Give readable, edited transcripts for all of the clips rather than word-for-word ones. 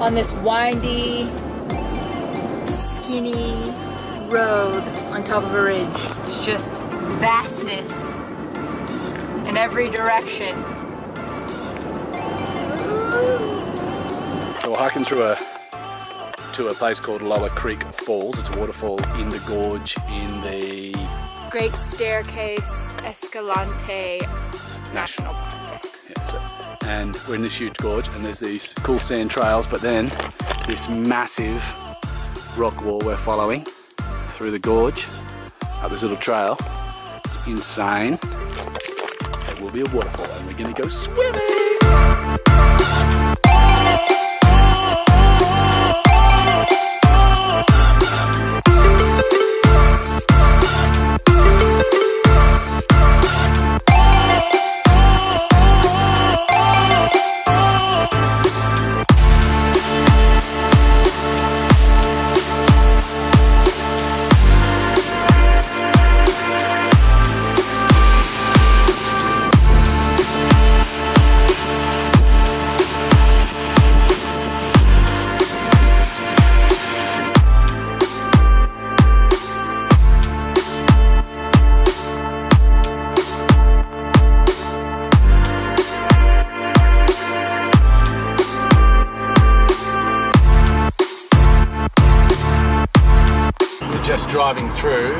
on this windy, skinny road on top of a ridge. It's just vastness in every direction. So we're hiking through to a place called Lower Creek Falls. It's a waterfall in the gorge in the Great Staircase Escalante National Park. Yeah, so, and we're in this huge gorge and there's these cool sand trails, but then this massive rock wall we're following through the gorge up this little trail. It's insane. It will be a waterfall and we're gonna go swimming. Just driving through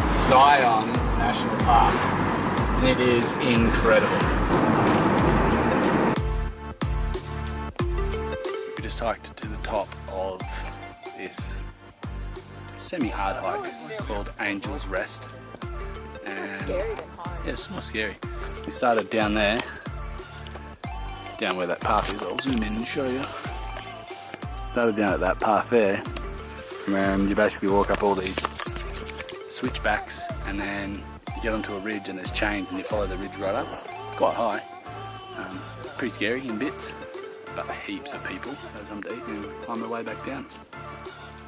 Zion National Park and it is incredible. We just hiked to the top of this semi-hard hike called Angel's Rest. And Scary than hard. yeah, it's more scary. We started down there, down where that path is. I'll zoom in and show you. Started down at that path there. And you basically walk up all these switchbacks and then you get onto a ridge and there's chains and you follow the ridge right up. It's quite high. Pretty scary in bits, but heaps of people. So some day you can climb the way back down.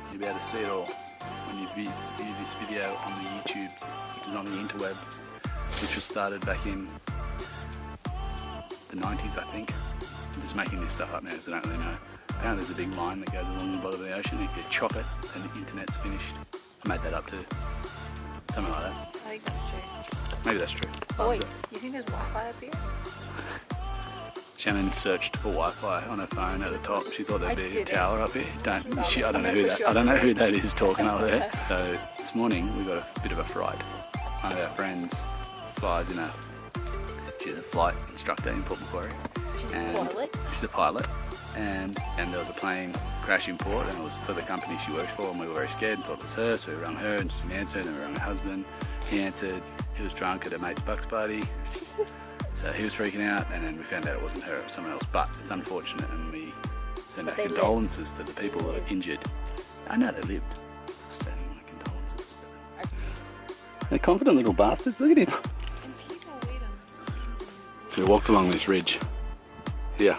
You'll be able to see it all when you view this video on the YouTubes, which is on the interwebs, which was started back in the 90s, I think. I'm just making this stuff up now because I don't really know. Apparently there's a big line that goes along the bottom of the ocean. If you chop it, then the internet's finished. I made that up too. Something like that. I think that's true. Maybe that's true. Oh wait, you think there's Wi-Fi up here? Shannon searched for Wi-Fi on her phone at the top. She thought there'd be a tower up here. I don't know who that. I don't know who that is talking up there. So this morning we got a bit of a fright. One of our friends flies in she's a flight instructor in Port Macquarie. And she's a pilot. And there was a plane crash in port and it was for the company she works for and we were very scared and thought it was her, so we rang her and she didn't answer, and then we rang her husband. He answered, he was drunk at a mate's bucks party, so he was freaking out, and then we found out it wasn't her, it was someone else, but it's unfortunate and we send our condolences to the people who are injured. I know they lived, so sending my condolences to them. They're confident little bastards, look at him. We walked along this ridge here.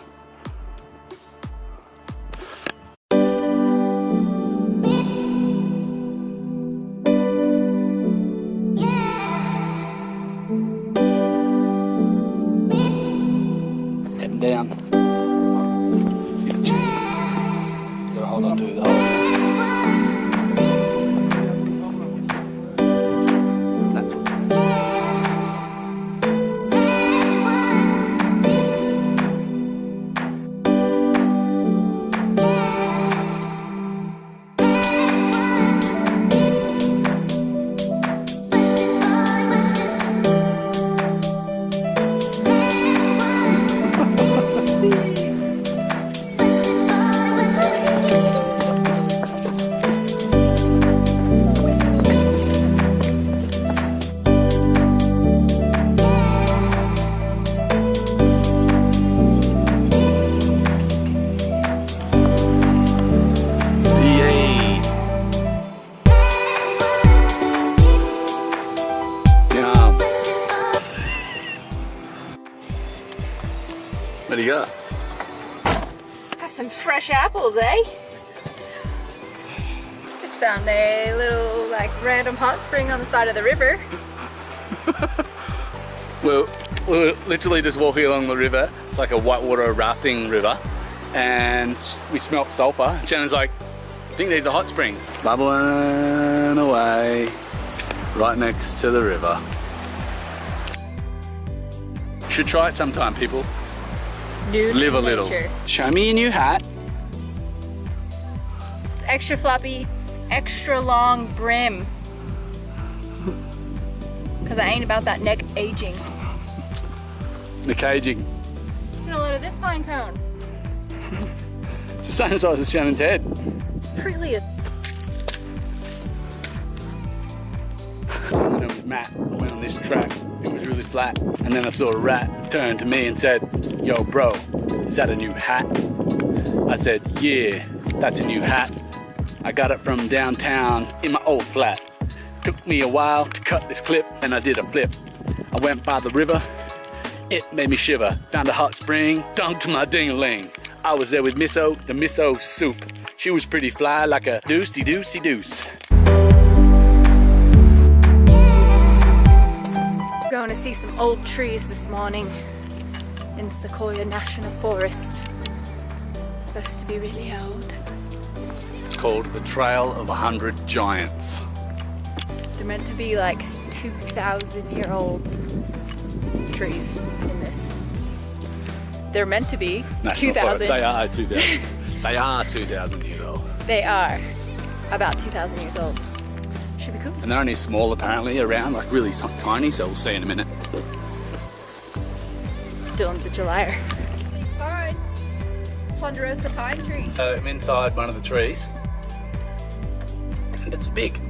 Down. Get a chain. Gotta hold on to the whole. That's what. What do you got? Got some fresh apples, eh? Just found a little like random hot spring on the side of the river. We're literally just walking along the river. It's like a whitewater rafting river, and we smelt sulfur. Shannon's like, I think these are hot springs. Bubbling away, right next to the river. Should try it sometime, people. Live a little. Show me your new hat. It's extra floppy, extra long brim. Because I ain't about that neck aging. The caging. Get a load of this pine cone. It's the same size as Shannon's head. It's pretty. And it was Matt. I went on this track. It was really flat. And then I saw a rat turn to me and said, "Yo, bro, is that a new hat?" I said, "Yeah, that's a new hat. I got it from downtown in my old flat. Took me a while to cut this clip and I did a flip. I went by the river. It made me shiver. Found a hot spring, dunked my ding-a-ling. I was there with Misso, the miso soup. She was pretty fly like a deuce-de-deuce-de-deuce." Going to see some old trees this morning in Sequoia National Forest. It's supposed to be really old. It's called the Trail of 100 Giants. They're meant to be like 2,000-year-old trees in this. They're meant to be National 2,000. Forest. They are 2,000. They are 2,000 years old. They are about 2,000 years old. Should be cool. And they're only small apparently around, like really tiny, so we'll see in a minute. Dylan's a Julier. Big pine. Ponderosa pine tree. I'm inside one of the trees. And it's big.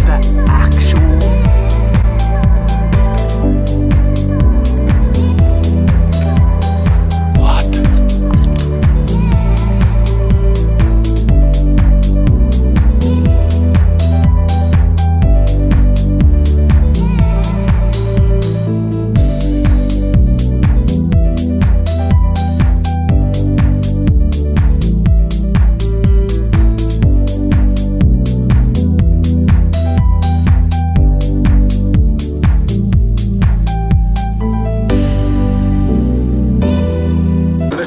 That actual...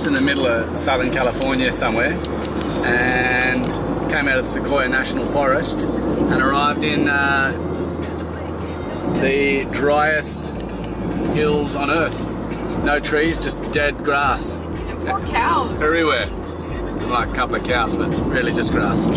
in the middle of Southern California somewhere, and came out of the Sequoia National Forest and arrived in the driest hills on earth. No trees, just dead grass. And poor cows. Everywhere. Like a couple of cows, but really just grass.